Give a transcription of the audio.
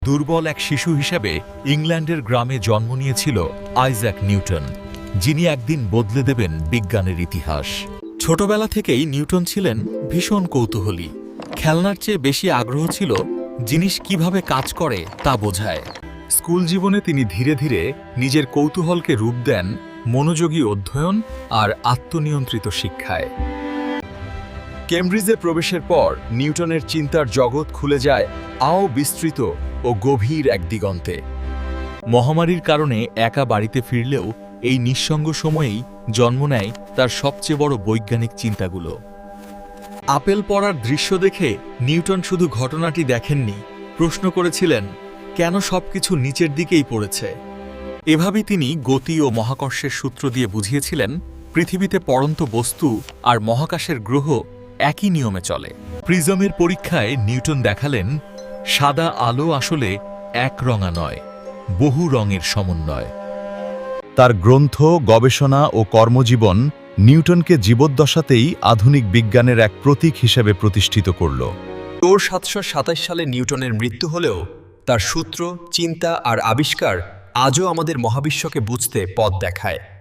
দুর্বল এক শিশু হিসেবে ইংল্যান্ডের গ্রামে জন্ম নিয়েছিল আইজ্যাক নিউটন, যিনি একদিন বদলে দেবেন বিজ্ঞানের ইতিহাস। ছোটবেলা থেকেই নিউটন ছিলেন ভীষণ কৌতূহলী। খেলনার চেয়ে বেশি আগ্রহ ছিল জিনিস কিভাবে কাজ করে তা বোঝায়। স্কুল জীবনে তিনি ধীরে ধীরে নিজের কৌতূহলকে রূপ দেন মনোযোগী অধ্যয়ন আর আত্মনিয়ন্ত্রিত শিক্ষায়। কেমব্রিজে প্রবেশের পর নিউটনের চিন্তার জগৎ খুলে যায় আরও বিস্তৃত ও গভীর এক দিগন্তে। মহামারীর কারণে একা বাড়িতে ফিরলেও এই নিঃসঙ্গ সময়েই জন্ম নেয় তার সবচেয়ে বড় বৈজ্ঞানিক চিন্তাগুলো। আপেল পড়ার দৃশ্য দেখে নিউটন শুধু ঘটনাটি দেখেননি, প্রশ্ন করেছিলেন কেন সবকিছু নিচের দিকেই পড়েছে। এভাবেই তিনি গতি ও মহাকর্ষের সূত্র দিয়ে বুঝিয়েছিলেন পৃথিবীতে পড়ন্ত বস্তু আর মহাকাশের গ্রহ একই নিয়মে চলে। প্রিজমের পরীক্ষায় নিউটন দেখালেন সাদা আলো আসলে একরঙা নয়, বহু রঙের সমন্বয়। তার গ্রন্থ, গবেষণা ও কর্মজীবন নিউটনকে জীবদ্দশাতেই আধুনিক বিজ্ঞানের এক প্রতীক হিসেবে প্রতিষ্ঠিত করল। 1727 সালে নিউটনের মৃত্যু হলেও তার সূত্র, চিন্তা আর আবিষ্কার আজও আমাদের মহাবিশ্বকে বুঝতে পথ দেখায়।